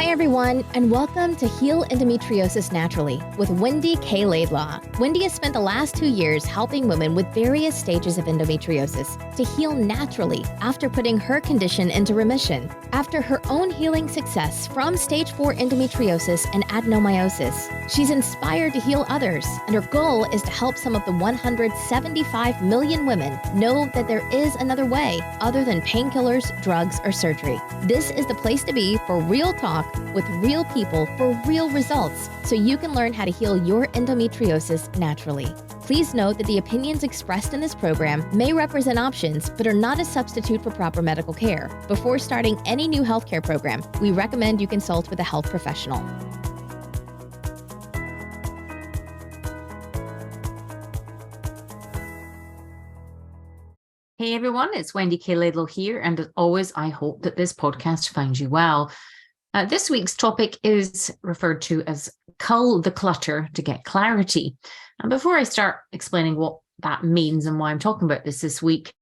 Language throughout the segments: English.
Hi, everyone, and welcome to Heal Endometriosis Naturally with Wendy K Laidlaw. Wendy has spent the last 2 years helping women with various stages of endometriosis to heal naturally after putting her condition into remission. After her own healing success from stage 4 endometriosis and adenomyosis, she's inspired to heal others, and her goal is to help some of the 175 million women know that there is another way other than painkillers, drugs, or surgery. This is the place to be for real talk with real people for real results, so you can learn how to heal your endometriosis naturally. Please note that the opinions expressed in this program may represent options, but are not a substitute for proper medical care. Before starting any new healthcare program, we recommend you consult with a health professional. Hey everyone, it's Wendy K Laidlaw here, and as always, I hope that this podcast finds you well. This week's topic is referred to as Cull the Clutter to get clarity. And before I start explaining what that means and why I'm talking about this week,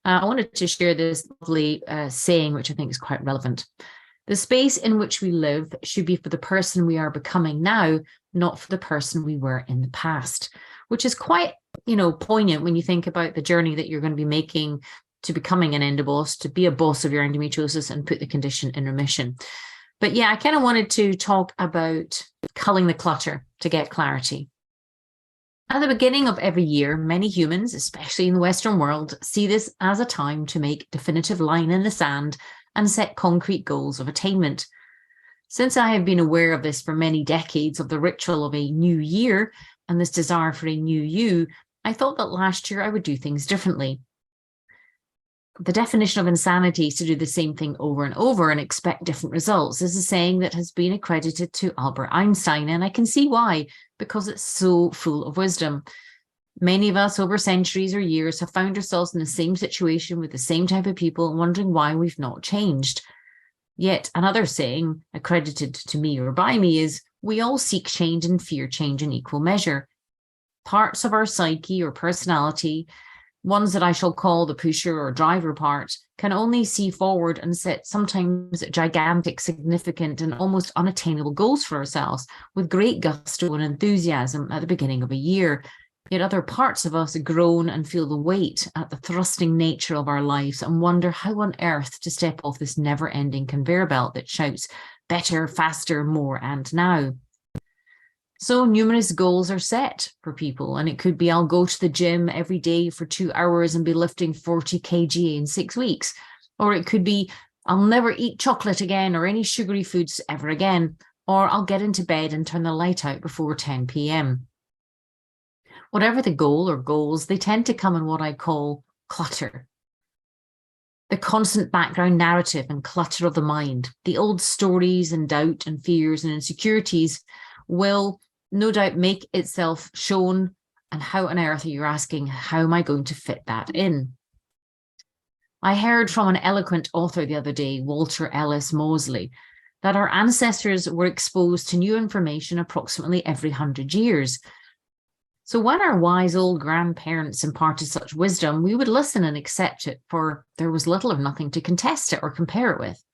I wanted to share this lovely saying, which I think is quite relevant. The space in which we live should be for the person we are becoming now, not for the person we were in the past, which is quite, poignant when you think about the journey that you're going to be making to becoming an endoboss, to be a boss of your endometriosis and put the condition in remission. But yeah, I kind of wanted to talk about culling the clutter to get clarity. At the beginning of every year, many humans, especially in the Western world, see this as a time to make definitive line in the sand and set concrete goals of attainment. Since I have been aware of this for many decades, of the ritual of a new year and this desire for a new you, I thought that last year I would do things differently. The definition of insanity is to do the same thing over and over and expect different results. This is a saying that has been accredited to Albert Einstein, and I can see why, because it's so full of wisdom. Many of us over centuries or years have found ourselves in the same situation with the same type of people, wondering why we've not changed. Yet another saying accredited to me or by me is, we all seek change and fear change in equal measure. Parts of our psyche or personality, ones that I shall call the pusher or driver part, can only see forward and set sometimes gigantic, significant, and almost unattainable goals for ourselves with great gusto and enthusiasm at the beginning of a year. Yet other parts of us groan and feel the weight at the thrusting nature of our lives and wonder how on earth to step off this never-ending conveyor belt that shouts better, faster, more, and now. So numerous goals are set for people, and it could be I'll go to the gym every day for 2 hours and be lifting 40 kg in 6 weeks. Or it could be I'll never eat chocolate again or any sugary foods ever again. Or I'll get into bed and turn the light out before 10 p.m. Whatever the goal or goals, they tend to come in what I call clutter. The constant background narrative and clutter of the mind, the old stories and doubt and fears and insecurities will no doubt make itself shown. And how on earth are you asking, how am I going to fit that in? I heard from an eloquent author the other day, Walter Ellis Mosley, that our ancestors were exposed to new information approximately every 100 years. So when our wise old grandparents imparted such wisdom, we would listen and accept it, for there was little or nothing to contest it or compare it with.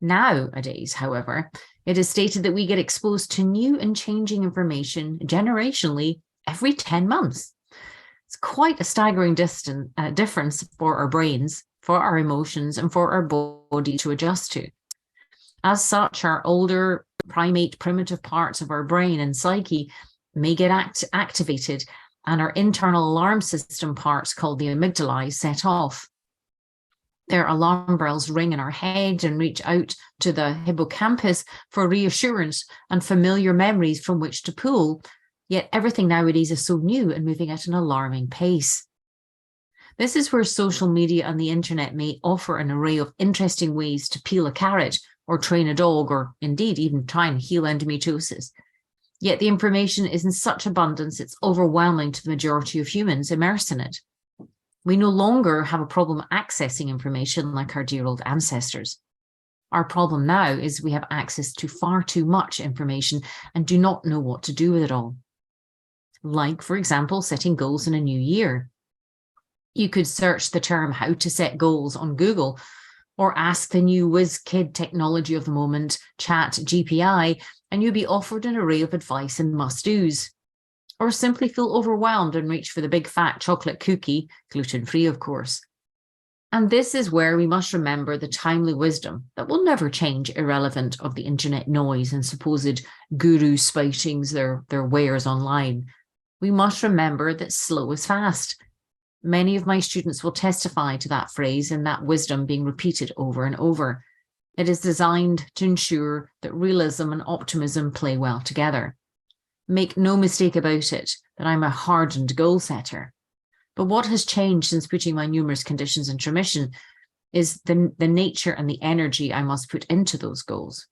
Nowadays, however, it is stated that we get exposed to new and changing information generationally every 10 months. It's quite a staggering difference for our brains, for our emotions, and for our body to adjust to. As such, our older primate primitive parts of our brain and psyche may get activated, and our internal alarm system parts called the amygdala set off. Their alarm bells ring in our head and reach out to the hippocampus for reassurance and familiar memories from which to pull. Yet everything nowadays is so new and moving at an alarming pace. This is where social media and the internet may offer an array of interesting ways to peel a carrot or train a dog, or indeed even try and heal endometriosis. Yet the information is in such abundance, it's overwhelming to the majority of humans immersed in it. We no longer have a problem accessing information like our dear old ancestors. Our problem now is we have access to far too much information and do not know what to do with it all. Like, for example, setting goals in a new year. You could search the term how to set goals on Google, Or ask the new whiz kid technology of the moment, Chat GPI, and you'll be offered an array of advice and must-dos. Or simply feel overwhelmed and reach for the big fat chocolate cookie, gluten-free of course. And this is where we must remember the timely wisdom that will never change, irrelevant of the internet noise and supposed guru spoutings their wares online. We must remember that slow is fast. Many of my students will testify to that phrase and that wisdom being repeated over and over. It is designed to ensure that realism and optimism play well together. Make no mistake about it that I'm a hardened goal setter. But what has changed since putting my numerous conditions into remission is the nature and the energy I must put into those goals.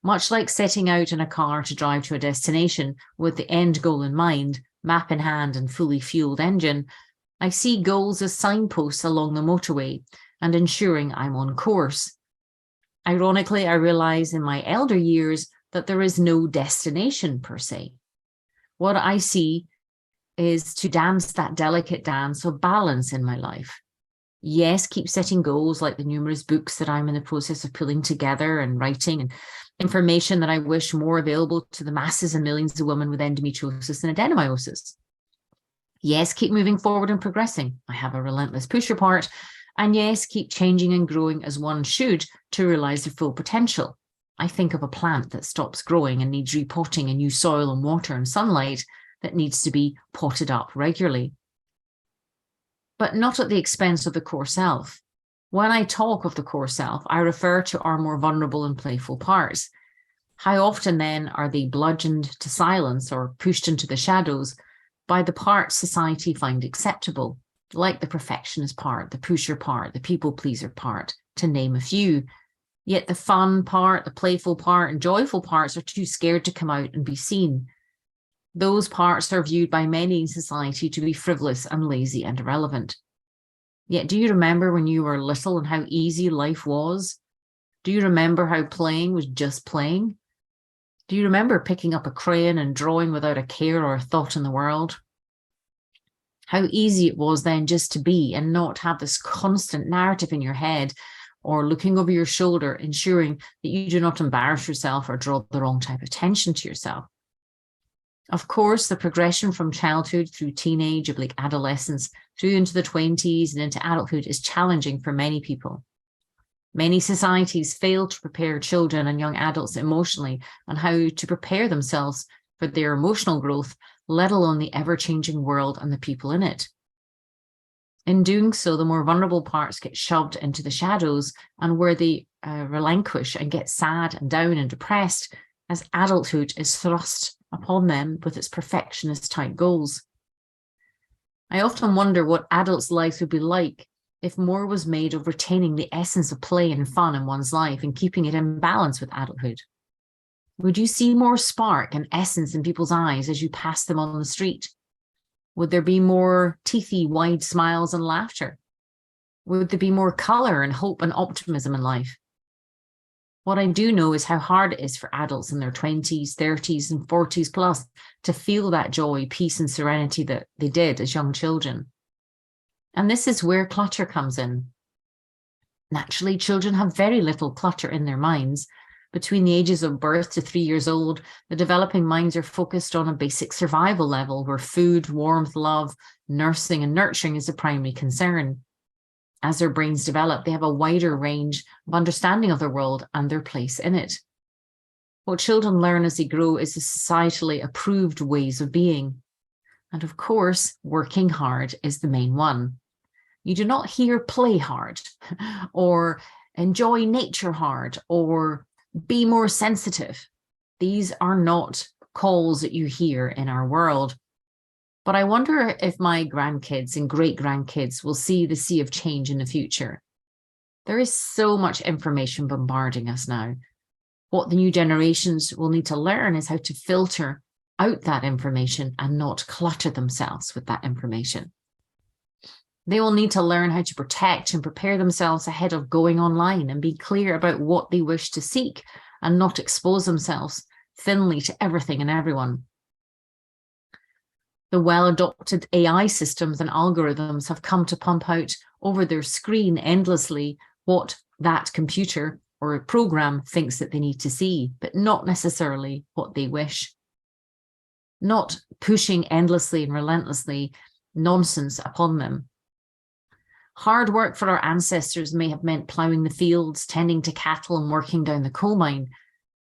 Much like setting out in a car to drive to a destination with the end goal in mind, map in hand and fully fueled engine, I see goals as signposts along the motorway and ensuring I'm on course. Ironically, I realize in my elder years that there is no destination per se. What I see is to dance that delicate dance of balance in my life. Yes, keep setting goals like the numerous books that I'm in the process of pulling together and writing, and information that I wish more available to the masses and millions of women with endometriosis and adenomyosis. Yes, keep moving forward and progressing. I have a relentless pusher part. And yes, keep changing and growing as one should to realize their full potential. I think of a plant that stops growing and needs repotting and new soil and water and sunlight that needs to be potted up regularly. But not at the expense of the core self. When I talk of the core self, I refer to our more vulnerable and playful parts. How often then are they bludgeoned to silence or pushed into the shadows by the parts society find acceptable, like the perfectionist part, the pusher part, the people pleaser part, to name a few. Yet the fun part, the playful part, and joyful parts are too scared to come out and be seen. Those parts are viewed by many in society to be frivolous and lazy and irrelevant. Yet do you remember when you were little and how easy life was? Do you remember how playing was just playing? Do you remember picking up a crayon and drawing without a care or a thought in the world? How easy it was then just to be and not have this constant narrative in your head or looking over your shoulder, ensuring that you do not embarrass yourself or draw the wrong type of attention to yourself. Of course, the progression from childhood through teenage, oblique adolescence, through into the 20s and into adulthood is challenging for many people. Many societies fail to prepare children and young adults emotionally on how to prepare themselves for their emotional growth, let alone the ever-changing world and the people in it. In doing so, the more vulnerable parts get shoved into the shadows, and where they relinquish and get sad and down and depressed as adulthood is thrust upon them with its perfectionist type goals. I often wonder what adults' lives would be like if more was made of retaining the essence of play and fun in one's life and keeping it in balance with adulthood. Would you see more spark and essence in people's eyes as you pass them on the street? Would there be more teethy, wide smiles and laughter? Would there be more colour and hope and optimism in life? What I do know is how hard it is for adults in their 20s, 30s and 40s plus to feel that joy, peace and serenity that they did as young children. And this is where clutter comes in. Naturally, children have very little clutter in their minds. Between the ages of birth to 3 years old, the developing minds are focused on a basic survival level where food, warmth, love, nursing and nurturing is the primary concern. As their brains develop, they have a wider range of understanding of the world and their place in it. What children learn as they grow is the societally approved ways of being. And of course, working hard is the main one. You do not hear play hard or enjoy nature hard or be more sensitive. These are not calls that you hear in our world. But I wonder if my grandkids and great-grandkids will see the sea of change in the future. There is so much information bombarding us now. What the new generations will need to learn is how to filter out that information and not clutter themselves with that information. They will need to learn how to protect and prepare themselves ahead of going online and be clear about what they wish to seek and not expose themselves thinly to everything and everyone. The well-adopted AI systems and algorithms have come to pump out over their screen endlessly what that computer or a program thinks that they need to see, but not necessarily what they wish. Not pushing endlessly and relentlessly nonsense upon them. Hard work for our ancestors may have meant ploughing the fields, tending to cattle, and working down the coal mine.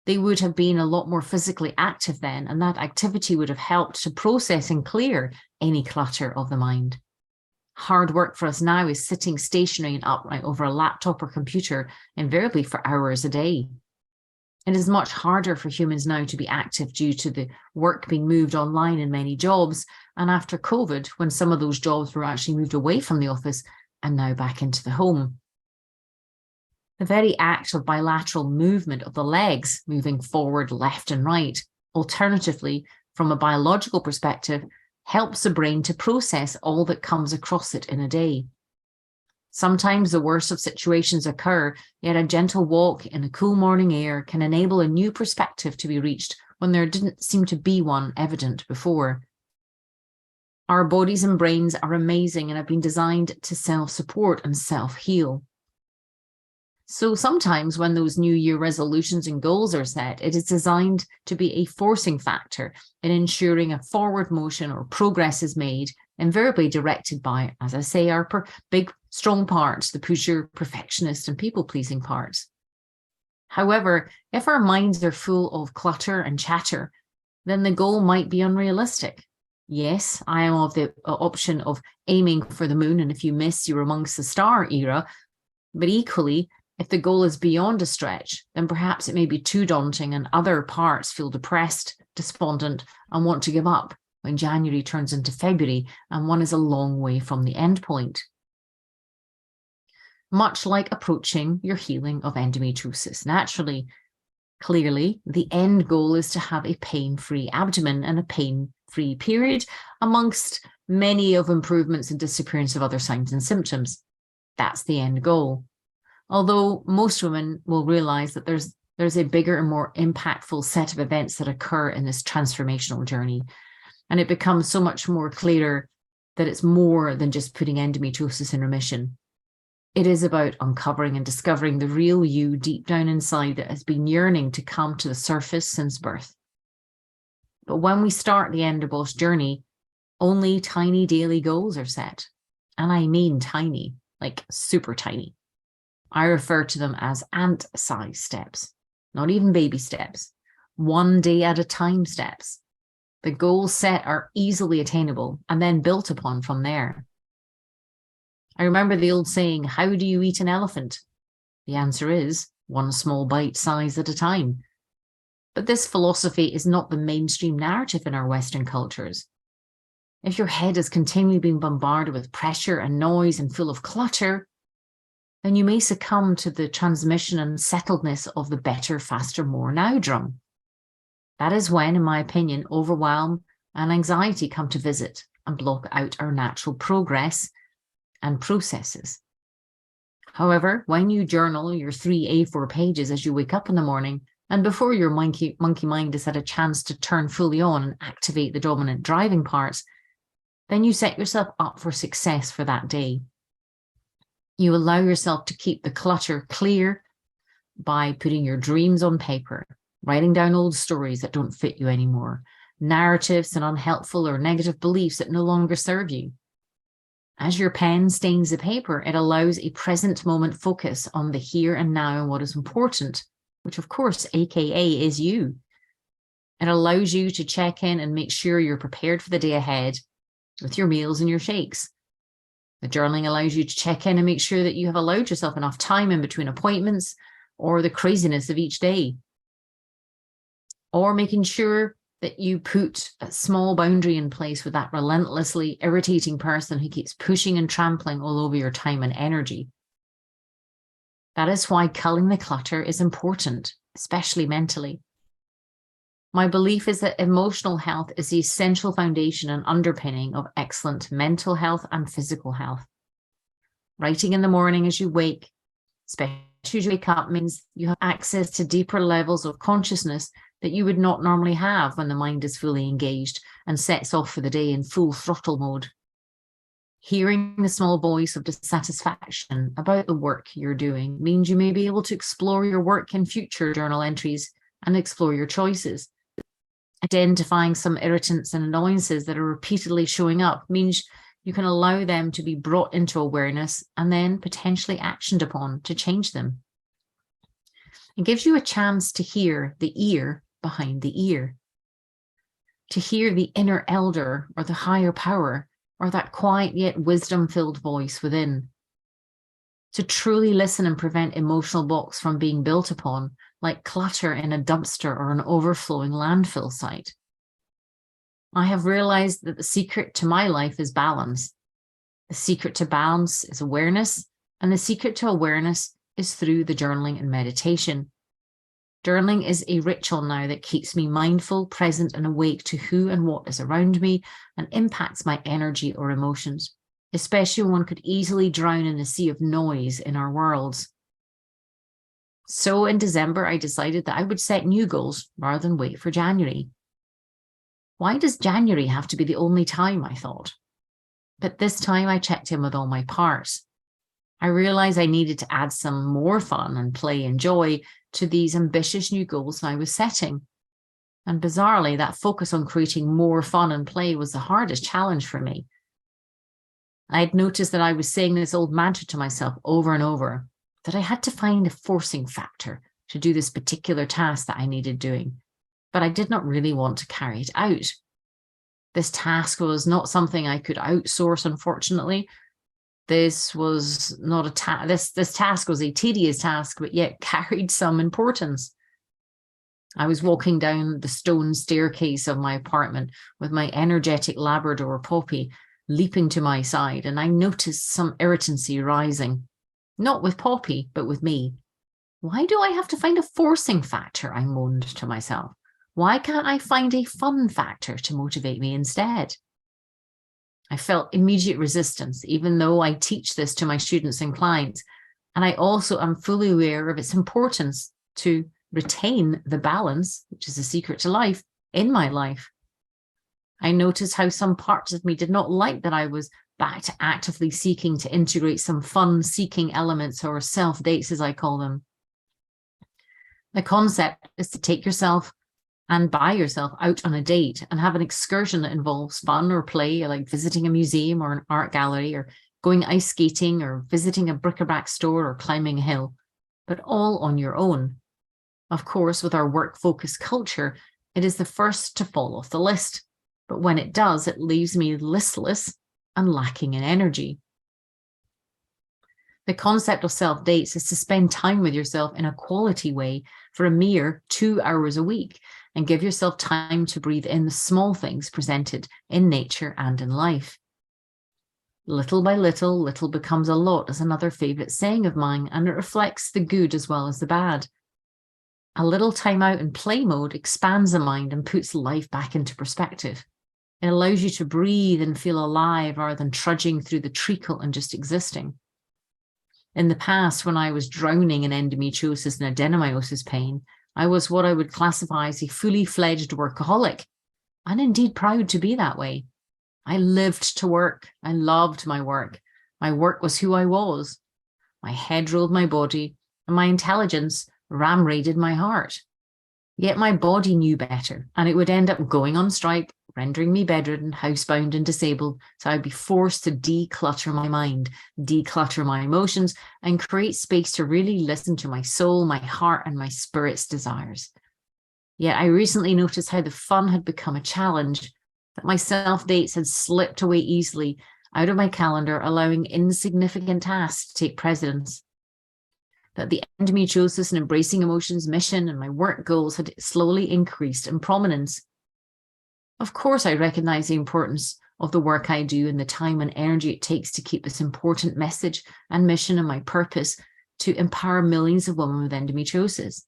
They would have been a lot more physically active then, and that activity would have helped to process and clear any clutter of the mind. Hard work for us now is sitting stationary and upright over a laptop or computer, invariably for hours a day. It is much harder for humans now to be active due to the work being moved online in many jobs, and after COVID, when some of those jobs were actually moved away from the office and now back into the home. The very act of bilateral movement of the legs, moving forward, left and right, alternatively, from a biological perspective, helps the brain to process all that comes across it in a day. Sometimes the worst of situations occur, yet a gentle walk in the cool morning air can enable a new perspective to be reached when there didn't seem to be one evident before. Our bodies and brains are amazing and have been designed to self-support and self-heal. So sometimes when those New Year resolutions and goals are set, it is designed to be a forcing factor in ensuring a forward motion or progress is made, invariably directed by, as I say, our big, strong parts, the pusher, perfectionist, and people-pleasing parts. However, if our minds are full of clutter and chatter, then the goal might be unrealistic. Yes, I am of the option of aiming for the moon, and if you miss, you're amongst the star era. But equally, if the goal is beyond a stretch, then perhaps it may be too daunting and other parts feel depressed, despondent, and want to give up when January turns into February and one is a long way from the end point. Much like approaching your healing of endometriosis naturally, clearly, the end goal is to have a pain-free abdomen and a pain-free period, amongst many of improvements and disappearance of other signs and symptoms. That's the end goal. Although most women will realize that there's a bigger and more impactful set of events that occur in this transformational journey. And it becomes so much more clearer that it's more than just putting endometriosis in remission. It is about uncovering and discovering the real you deep down inside that has been yearning to come to the surface since birth. But when we start the Endoboss journey, only tiny daily goals are set. And I mean tiny, like super tiny. I refer to them as ant-size steps, not even baby steps, 1 day at a time steps. The goals set are easily attainable and then built upon from there. I remember the old saying, how do you eat an elephant? The answer is, one small bite size at a time. But this philosophy is not the mainstream narrative in our Western cultures. If your head is continually being bombarded with pressure and noise and full of clutter, then you may succumb to the transmission and settledness of the better, faster, more now drum. That is when, in my opinion, overwhelm and anxiety come to visit and block out our natural progress and processes. However, when you journal your 3 A4 pages as you wake up in the morning, and before your monkey mind has had a chance to turn fully on and activate the dominant driving parts, then you set yourself up for success for that day. You allow yourself to keep the clutter clear by putting your dreams on paper, writing down old stories that don't fit you anymore, narratives and unhelpful or negative beliefs that no longer serve you. As your pen stains the paper, it allows a present moment focus on the here and now and what is important, which of course, AKA is you. It allows you to check in and make sure you're prepared for the day ahead with your meals and your shakes. The journaling allows you to check in and make sure that you have allowed yourself enough time in between appointments or the craziness of each day. Or making sure that you put a small boundary in place with that relentlessly irritating person who keeps pushing and trampling all over your time and energy. That is why culling the clutter is important, especially mentally. My belief is that emotional health is the essential foundation and underpinning of excellent mental health and physical health. Writing in the morning as you wake, especially as you wake up, means you have access to deeper levels of consciousness that you would not normally have when the mind is fully engaged and sets off for the day in full throttle mode. Hearing the small voice of dissatisfaction about the work you're doing means you may be able to explore your work in future journal entries and explore your choices. Identifying some irritants and annoyances that are repeatedly showing up means you can allow them to be brought into awareness and then potentially actioned upon to change them. It gives you a chance to hear the ear behind the ear, to hear the inner elder or the higher power or that quiet yet wisdom-filled voice within, to truly listen and prevent emotional blocks from being built upon, like clutter in a dumpster or an overflowing landfill site. I have realized that the secret to my life is balance. The secret to balance is awareness, and the secret to awareness is through the journaling and meditation. Journaling is a ritual now that keeps me mindful, present, and awake to who and what is around me and impacts my energy or emotions, especially when one could easily drown in a sea of noise in our worlds. So in December, I decided that I would set new goals rather than wait for January. Why does January have to be the only time, I thought? But this time I checked in with all my parts. I realized I needed to add some more fun and play and joy to these ambitious new goals I was setting. And bizarrely, that focus on creating more fun and play was the hardest challenge for me. I had noticed that I was saying this old mantra to myself over and over, that I had to find a forcing factor to do this particular task that I needed doing, but I did not really want to carry it out. This task was not something I could outsource, unfortunately. This was not a task. This task was a tedious task, but yet carried some importance. I was walking down the stone staircase of my apartment with my energetic Labrador Poppy leaping to my side, and I noticed some irritancy rising. Not with Poppy, but with me. Why do I have to find a forcing factor? I moaned to myself. Why can't I find a fun factor to motivate me instead? I felt immediate resistance, even though I teach this to my students and clients. And I also am fully aware of its importance to retain the balance, which is the secret to life, in my life. I noticed how some parts of me did not like that I was back to actively seeking to integrate some fun-seeking elements, or self-dates as I call them. The concept is to take yourself and buy yourself out on a date and have an excursion that involves fun or play, like visiting a museum or an art gallery, or going ice skating, or visiting a bric-a-brac store, or climbing a hill, but all on your own. Of course, with our work-focused culture, it is the first to fall off the list, but when it does, it leaves me listless and lacking in energy. The concept of self-dates is to spend time with yourself in a quality way for a mere 2 hours a week, and give yourself time to breathe in the small things presented in nature and in life. Little by little, little becomes a lot is another favourite saying of mine, and it reflects the good as well as the bad. A little time out in play mode expands the mind and puts life back into perspective. It allows you to breathe and feel alive rather than trudging through the treacle and just existing. In the past, when I was drowning in endometriosis and adenomyosis pain, I was what I would classify as a fully fledged workaholic, and indeed proud to be that way. I lived to work. I loved my work. My work was who I was. My head ruled my body, and my intelligence ram-raided my heart. Yet my body knew better, and it would end up going on strike, rendering me bedridden, housebound, and disabled, so I'd be forced to declutter my mind, declutter my emotions, and create space to really listen to my soul, my heart, and my spirit's desires. Yet I recently noticed how the fun had become a challenge, that my self-dates had slipped away easily out of my calendar, allowing insignificant tasks to take precedence. That the endometriosis and embracing emotions mission and my work goals had slowly increased in prominence. Of course, I recognize the importance of the work I do and the time and energy it takes to keep this important message and mission and my purpose to empower millions of women with endometriosis.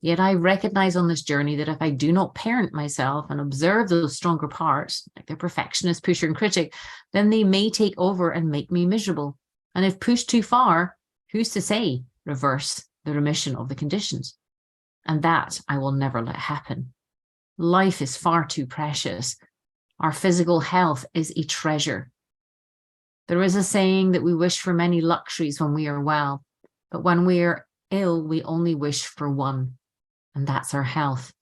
Yet I recognize on this journey that if I do not parent myself and observe those stronger parts, like the perfectionist, pusher, and critic, then they may take over and make me miserable. And if pushed too far, who's to say reverse the remission of the conditions? And that I will never let happen. Life is far too precious. Our physical health is a treasure. There is a saying that we wish for many luxuries when we are well, but when we are ill, we only wish for one, and that's our health.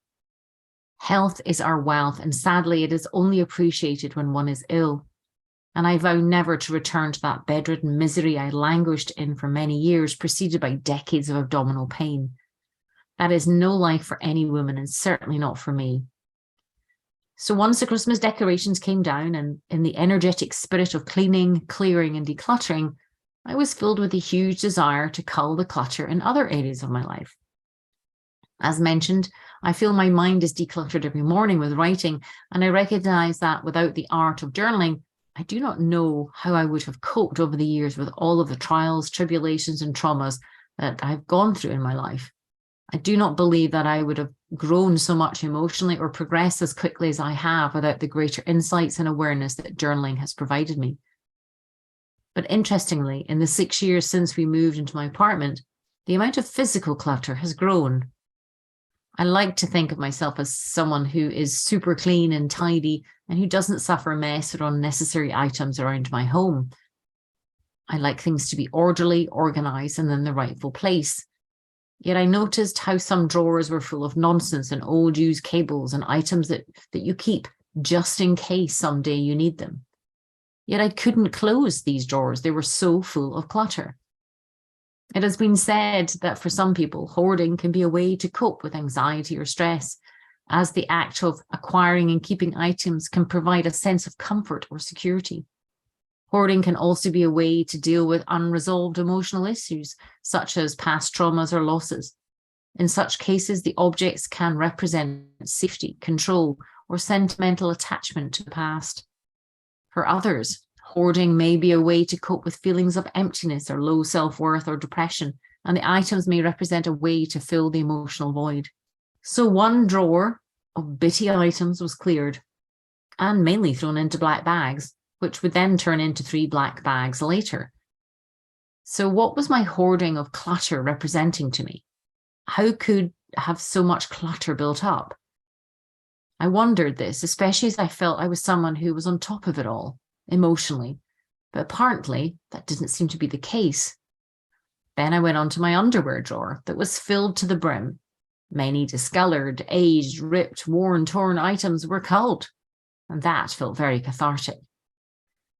Health is our wealth, and sadly, it is only appreciated when one is ill. And I vow never to return to that bedridden misery I languished in for many years, preceded by decades of abdominal pain. That is no life for any woman, and certainly not for me. So once the Christmas decorations came down, and in the energetic spirit of cleaning, clearing, and decluttering, I was filled with a huge desire to cull the clutter in other areas of my life. As mentioned, I feel my mind is decluttered every morning with writing, and I recognize that without the art of journaling, I do not know how I would have coped over the years with all of the trials, tribulations, and traumas that I've gone through in my life. I do not believe that I would have grown so much emotionally or progressed as quickly as I have without the greater insights and awareness that journaling has provided me. But interestingly, in the 6 years since we moved into my apartment, the amount of physical clutter has grown. I like to think of myself as someone who is super clean and tidy and who doesn't suffer mess or unnecessary items around my home. I like things to be orderly, organized, and in the rightful place. Yet I noticed how some drawers were full of nonsense and old used cables and items that you keep just in case someday you need them. Yet I couldn't close these drawers. They were so full of clutter. It has been said that for some people, hoarding can be a way to cope with anxiety or stress, as the act of acquiring and keeping items can provide a sense of comfort or security. Hoarding can also be a way to deal with unresolved emotional issues, such as past traumas or losses. In such cases, the objects can represent safety, control, or sentimental attachment to the past. For others, hoarding may be a way to cope with feelings of emptiness or low self-worth or depression, and the items may represent a way to fill the emotional void. So one drawer of bitty items was cleared and mainly thrown into black bags, which would then turn into 3 black bags later. So what was my hoarding of clutter representing to me? How could I have so much clutter built up? I wondered this, especially as I felt I was someone who was on top of it all, emotionally, but apparently that didn't seem to be the case. Then I went on to my underwear drawer that was filled to the brim. Many discolored, aged, ripped, worn, torn items were culled, and that felt very cathartic.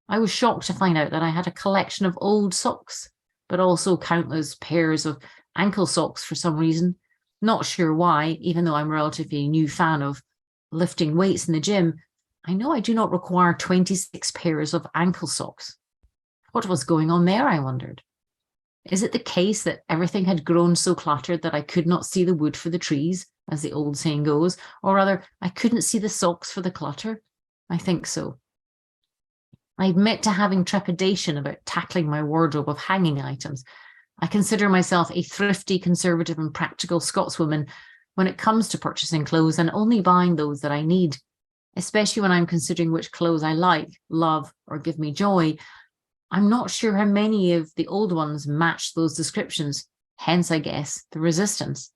I was shocked to find out that I had a collection of old socks, but also countless pairs of ankle socks for some reason. Not sure why, even though I'm a relatively new fan of lifting weights in the gym, I know I do not require 26 pairs of ankle socks. What was going on there, I wondered. Is it the case that everything had grown so cluttered that I could not see the wood for the trees, as the old saying goes, or rather, I couldn't see the socks for the clutter? I think so. I admit to having trepidation about tackling my wardrobe of hanging items. I consider myself a thrifty, conservative, and practical Scotswoman when it comes to purchasing clothes and only buying those that I need, especially when I'm considering which clothes I like, love, or give me joy. I'm not sure how many of the old ones match those descriptions, hence, I guess, the resistance.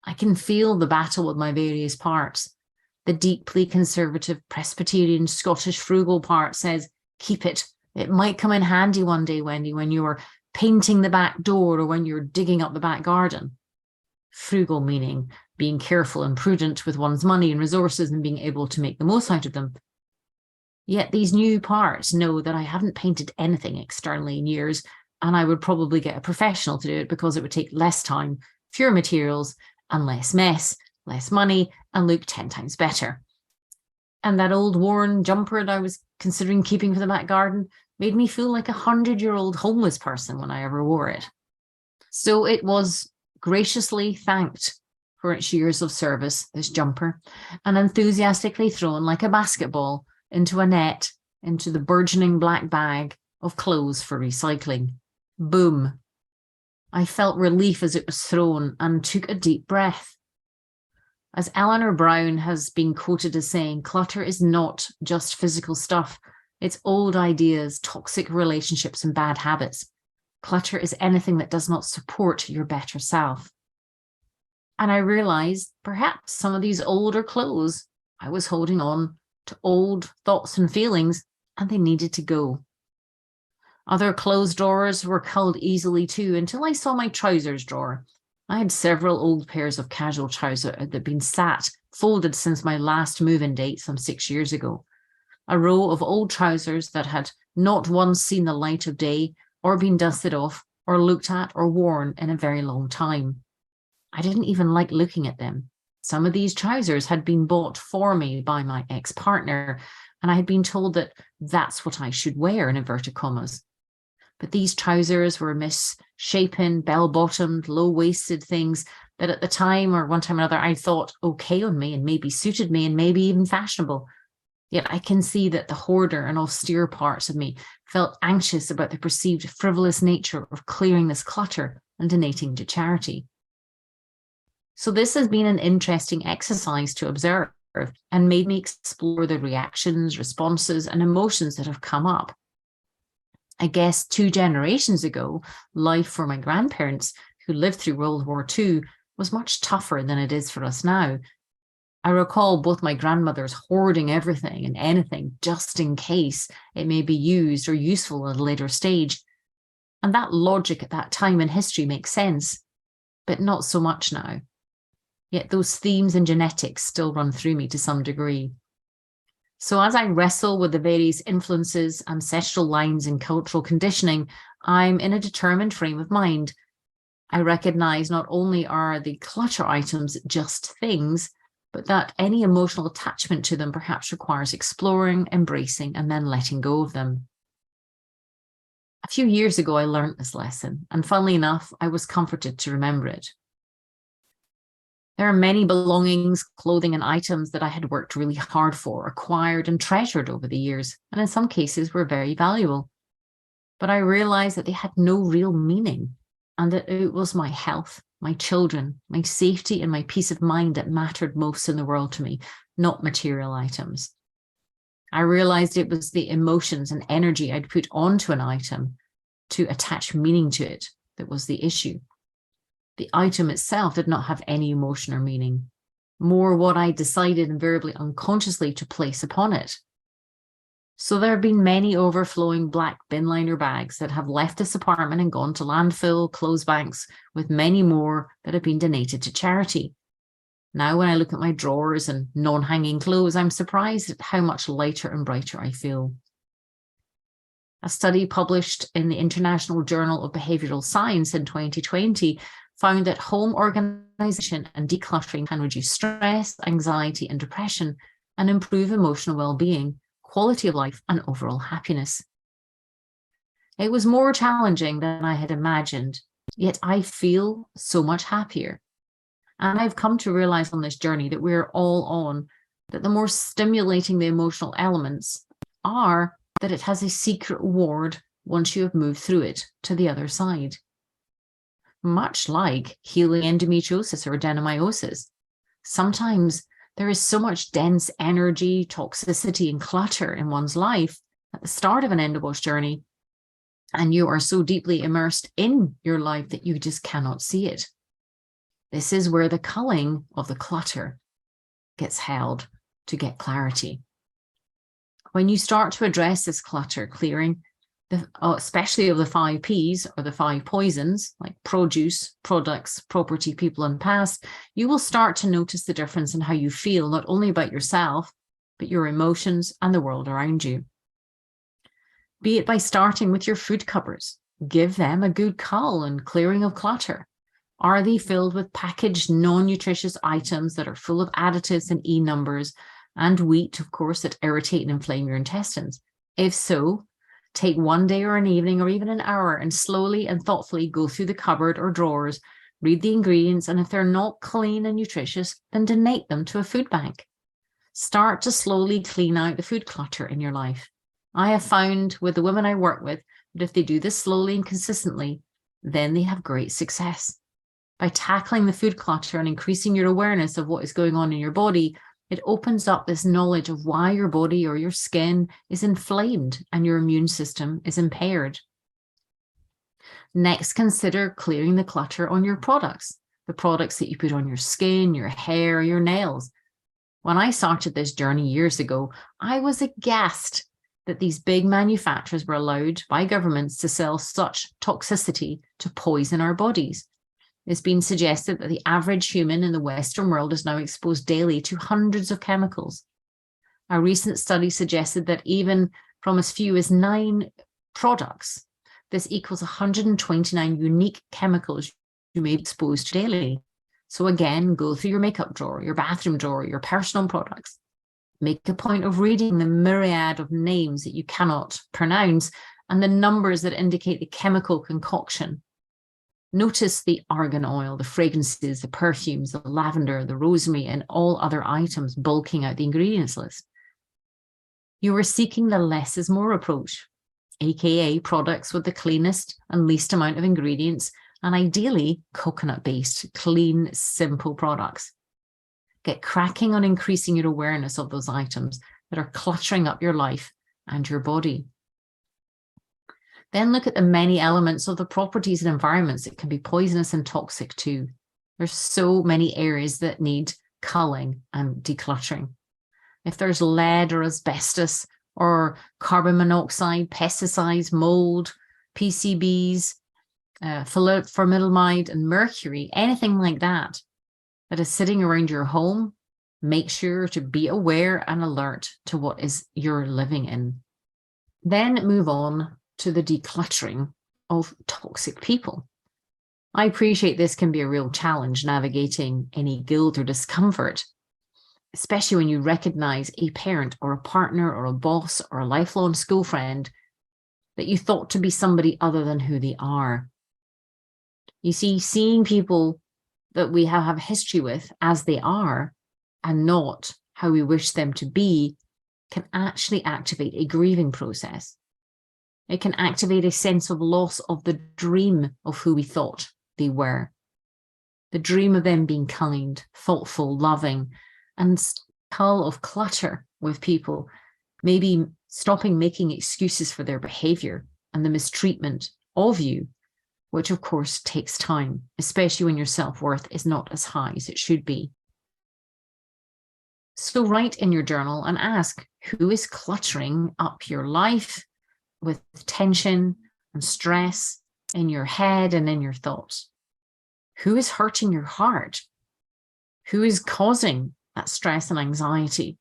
I can feel the battle with my various parts. The deeply conservative Presbyterian Scottish frugal part says, keep it. It might come in handy one day, Wendy, when you're painting the back door or when you're digging up the back garden. Frugal meaning being careful and prudent with one's money and resources and being able to make the most out of them. Yet these new parts know that I haven't painted anything externally in years, and I would probably get a professional to do it because it would take less time, fewer materials, and less mess, less money, and look 10 times better. And that old worn jumper that I was considering keeping for the back garden made me feel like a 100-year-old homeless person when I ever wore it. So it was graciously thanked for its years of service, this jumper, and enthusiastically thrown like a basketball into a net, into the burgeoning black bag of clothes for recycling. Boom. I felt relief as it was thrown and took a deep breath. As Eleanor Brown has been quoted as saying, clutter is not just physical stuff. It's old ideas, toxic relationships, and bad habits. Clutter is anything that does not support your better self. And I realized perhaps some of these older clothes, I was holding on to old thoughts and feelings, and they needed to go. Other clothes drawers were culled easily too, until I saw my trousers drawer. I had several old pairs of casual trousers that had been folded since my last move-in date some 6 years ago. A row of old trousers that had not once seen the light of day or been dusted off or looked at or worn in a very long time. I didn't even like looking at them. Some of these trousers had been bought for me by my ex-partner, and I had been told that that's what I should wear, in inverted commas. But these trousers were misshapen, bell-bottomed, low-waisted things that at the time or one time or another I thought okay on me and maybe suited me and maybe even fashionable. Yet I can see that the hoarder and austere parts of me felt anxious about the perceived frivolous nature of clearing this clutter and donating to charity. So this has been an interesting exercise to observe and made me explore the reactions, responses, and emotions that have come up. I guess 2 generations ago, life for my grandparents who lived through World War II was much tougher than it is for us now. I recall both my grandmothers hoarding everything and anything just in case it may be used or useful at a later stage. And that logic at that time in history makes sense, but not so much now. Yet those themes and genetics still run through me to some degree. So as I wrestle with the various influences, ancestral lines, and cultural conditioning, I'm in a determined frame of mind. I recognize not only are the clutter items just things, but that any emotional attachment to them perhaps requires exploring, embracing, and then letting go of them. A few years ago, I learned this lesson, and funnily enough, I was comforted to remember it. There are many belongings, clothing, and items that I had worked really hard for, acquired, and treasured over the years, and in some cases were very valuable. But I realized that they had no real meaning, and that it was my health, my children, my safety, and my peace of mind that mattered most in the world to me, not material items. I realized it was the emotions and energy I'd put onto an item to attach meaning to it that was the issue. The item itself did not have any emotion or meaning, more what I decided invariably unconsciously to place upon it. So there have been many overflowing black bin liner bags that have left this apartment and gone to landfill, clothes banks, with many more that have been donated to charity. Now when I look at my drawers and non-hanging clothes, I'm surprised at how much lighter and brighter I feel. A study published in the International Journal of Behavioral Science in 2020 found that home organization and decluttering can reduce stress, anxiety, and depression, and improve emotional well-being, quality of life, and overall happiness. It was more challenging than I had imagined, yet I feel so much happier. And I've come to realize on this journey that we're all on, that the more stimulating the emotional elements are, that it has a secret reward once you have moved through it to the other side. Much like healing endometriosis or adenomyosis, sometimes there is so much dense energy, toxicity, and clutter in one's life at the start of an endowash journey, and you are so deeply immersed in your life that you just cannot see it. This is where the culling of the clutter gets held to get clarity. When you start to address this clutter clearing, especially of the 5 Ps or the 5 poisons, like produce, products, property, people, and past, you will start to notice the difference in how you feel, not only about yourself, but your emotions and the world around you. Be it by starting with your food cupboards. Give them a good cull and clearing of clutter. Are they filled with packaged, non-nutritious items that are full of additives and E-numbers and wheat, of course, that irritate and inflame your intestines? If so, take one day or an evening or even an hour and slowly and thoughtfully go through the cupboard or drawers, read the ingredients, and if they're not clean and nutritious, then donate them to a food bank. Start to slowly clean out the food clutter in your life. I have found with the women I work with that if they do this slowly and consistently, then they have great success. By tackling the food clutter and increasing your awareness of what is going on in your body, it opens up this knowledge of why your body or your skin is inflamed and your immune system is impaired. Next, consider clearing the clutter on your products, the products that you put on your skin, your hair, your nails. When I started this journey years ago, I was aghast that these big manufacturers were allowed by governments to sell such toxicity to poison our bodies. It's been suggested that the average human in the Western world is now exposed daily to hundreds of chemicals. A recent study suggested that even from as few as 9 products, this equals 129 unique chemicals you may be exposed to daily. So again, go through your makeup drawer, your bathroom drawer, your personal products. Make a point of reading the myriad of names that you cannot pronounce and the numbers that indicate the chemical concoction. Notice the argan oil, the fragrances, the perfumes, the lavender, the rosemary, and all other items bulking out the ingredients list. You are seeking the less is more approach, aka products with the cleanest and least amount of ingredients, and ideally coconut-based, clean, simple products. Get cracking on increasing your awareness of those items that are cluttering up your life and your body. Then look at the many elements of the properties and environments that can be poisonous and toxic too. There's so many areas that need culling and decluttering. If there's lead or asbestos or carbon monoxide, pesticides, mold, PCBs, formaldehyde and mercury, anything like that is sitting around your home, make sure to be aware and alert to what is you're living in. Then move on to the decluttering of toxic people. I appreciate this can be a real challenge navigating any guilt or discomfort, especially when you recognize a parent or a partner or a boss or a lifelong school friend that you thought to be somebody other than who they are. You see, seeing people that we have history with as they are and not how we wish them to be can actually activate a grieving process. It can activate a sense of loss of the dream of who we thought they were. The dream of them being kind, thoughtful, loving, and cull of clutter with people, maybe stopping making excuses for their behavior and the mistreatment of you, which of course takes time, especially when your self-worth is not as high as it should be. So write in your journal and ask, who is cluttering up your life with tension and stress in your head and in your thoughts? Who is hurting your heart? Who is causing that stress and anxiety?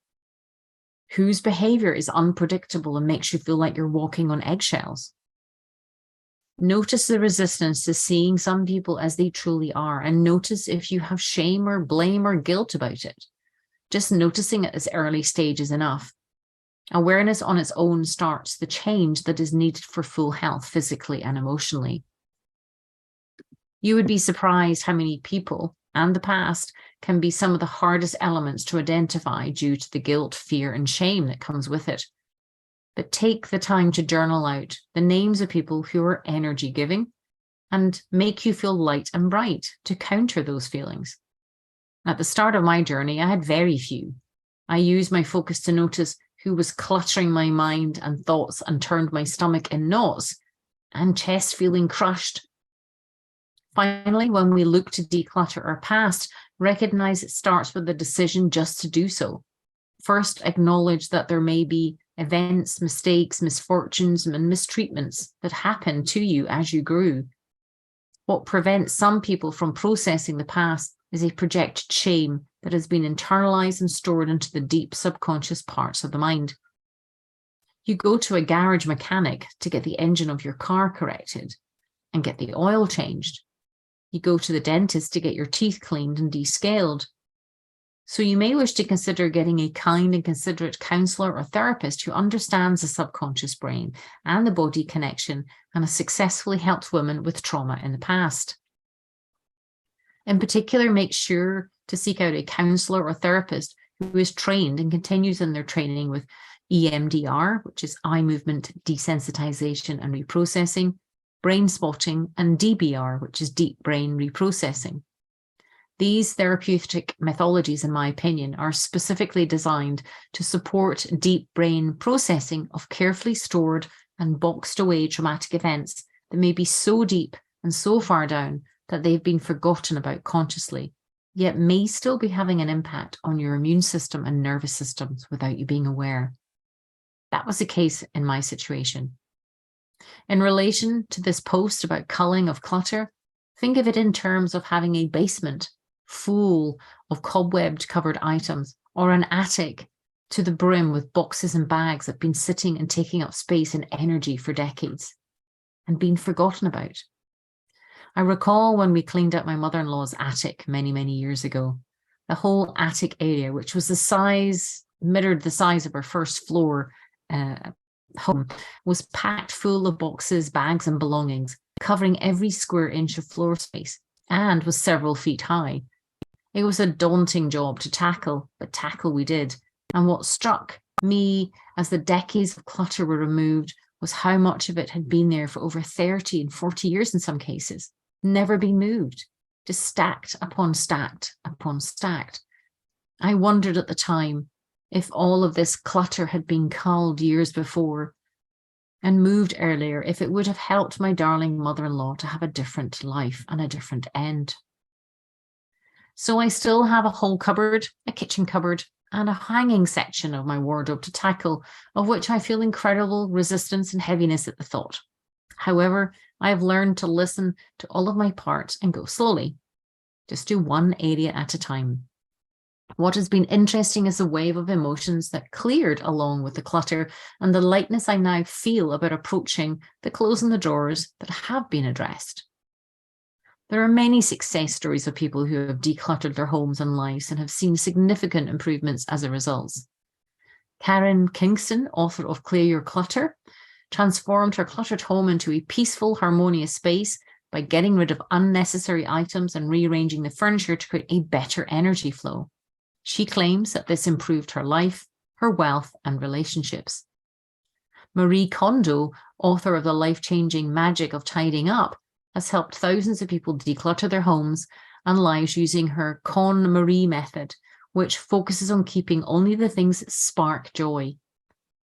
Whose behavior is unpredictable and makes you feel like you're walking on eggshells? Notice the resistance to seeing some people as they truly are, and notice if you have shame or blame or guilt about it. Just noticing at this early stage is enough. Awareness on its own starts the change that is needed for full health, physically and emotionally. You would be surprised how many people and the past can be some of the hardest elements to identify due to the guilt, fear, and shame that comes with it. But take the time to journal out the names of people who are energy giving and make you feel light and bright to counter those feelings. At the start of my journey, I had very few. I used my focus to notice who was cluttering my mind and thoughts and turned my stomach in knots and chest feeling crushed. Finally, when we look to declutter our past, recognize it starts with the decision just to do so. First, acknowledge that there may be events, mistakes, misfortunes, and mistreatments that happened to you as you grew. What prevents some people from processing the past is a projected shame that has been internalized and stored into the deep subconscious parts of the mind. You go to a garage mechanic to get the engine of your car corrected and get the oil changed. You go to the dentist to get your teeth cleaned and descaled. So you may wish to consider getting a kind and considerate counselor or therapist who understands the subconscious brain and the body connection and has successfully helped women with trauma in the past. In particular, make sure to seek out a counselor or therapist who is trained and continues in their training with EMDR, which is eye movement desensitization and reprocessing, brain spotting, and DBR, which is deep brain reprocessing. These therapeutic methodologies, in my opinion, are specifically designed to support deep brain processing of carefully stored and boxed away traumatic events that may be so deep and so far down that they've been forgotten about consciously, yet may still be having an impact on your immune system and nervous systems without you being aware. That was the case in my situation. In relation to this post about culling of clutter, think of it in terms of having a basement full of cobwebbed covered items, or an attic to the brim with boxes and bags that have been sitting and taking up space and energy for decades and been forgotten about. I recall when we cleaned up my mother-in-law's attic many, many years ago. The whole attic area, which was mirrored the size of our first floor home, was packed full of boxes, bags and belongings, covering every square inch of floor space, and was several feet high. It was a daunting job to tackle, but tackle we did. And what struck me as the decades of clutter were removed was how much of it had been there for over 30 and 40 years in some cases, never been moved, just stacked upon stacked upon stacked. I wondered at the time if all of this clutter had been culled years before and moved earlier, if it would have helped my darling mother-in-law to have a different life and a different end. So I still have a whole cupboard, a kitchen cupboard, and a hanging section of my wardrobe to tackle, of which I feel incredible resistance and heaviness at the thought. However, I have learned to listen to all of my parts and go slowly. Just do one area at a time. What has been interesting is the wave of emotions that cleared along with the clutter and the lightness I now feel about approaching the closing the drawers that have been addressed. There are many success stories of people who have decluttered their homes and lives and have seen significant improvements as a result. Karen Kingston, author of Clear Your Clutter, transformed her cluttered home into a peaceful, harmonious space by getting rid of unnecessary items and rearranging the furniture to create a better energy flow. She claims that this improved her life, her wealth, and relationships. Marie Kondo, author of The Life-Changing Magic of Tidying Up, has helped thousands of people declutter their homes and lives using her Con Marie method, which focuses on keeping only the things that spark joy.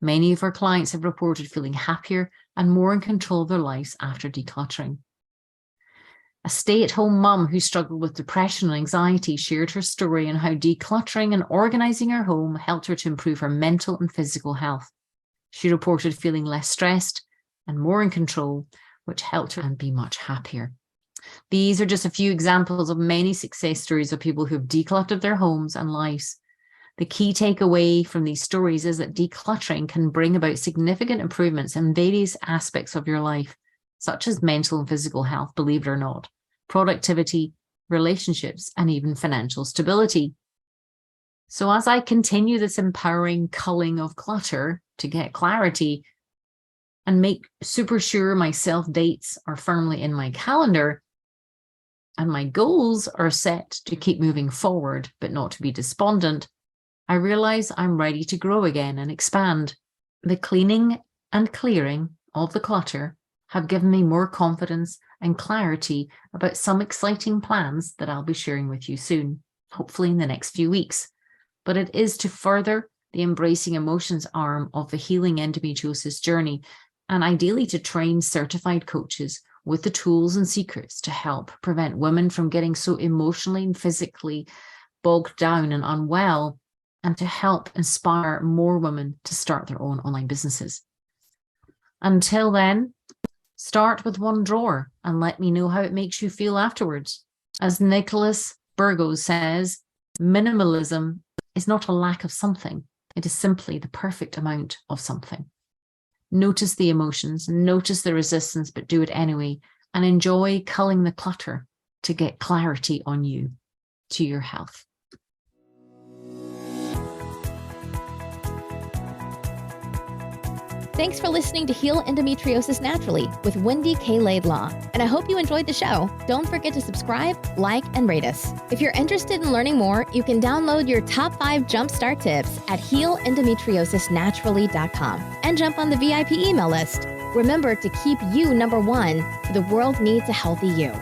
Many of her clients have reported feeling happier and more in control of their lives after decluttering. A stay-at-home mum who struggled with depression and anxiety shared her story on how decluttering and organising her home helped her to improve her mental and physical health. She reported feeling less stressed and more in control, which helped her and be much happier. These are just a few examples of many success stories of people who have decluttered their homes and lives. The key takeaway from these stories is that decluttering can bring about significant improvements in various aspects of your life, such as mental and physical health, believe it or not, productivity, relationships, and even financial stability. So as I continue this empowering culling of clutter to get clarity and make super sure my self-dates are firmly in my calendar and my goals are set to keep moving forward, but not to be despondent, I realize I'm ready to grow again and expand. The cleaning and clearing of the clutter have given me more confidence and clarity about some exciting plans that I'll be sharing with you soon, hopefully in the next few weeks. But it is to further the embracing emotions arm of the healing endometriosis journey, and ideally to train certified coaches with the tools and secrets to help prevent women from getting so emotionally and physically bogged down and unwell, and to help inspire more women to start their own online businesses. Until then, start with one drawer and let me know how it makes you feel afterwards. As Nicholas Burgos says, minimalism is not a lack of something. It is simply the perfect amount of something. Notice the emotions, notice the resistance, but do it anyway, and enjoy culling the clutter to get clarity on you, to your health. Thanks for listening to Heal Endometriosis Naturally with Wendy K Laidlaw, and I hope you enjoyed the show. Don't forget to subscribe, like, and rate us. If you're interested in learning more, you can download your top 5 jumpstart tips at healendometriosisnaturally.com and jump on the VIP email list. Remember to keep you number one. The world needs a healthy you.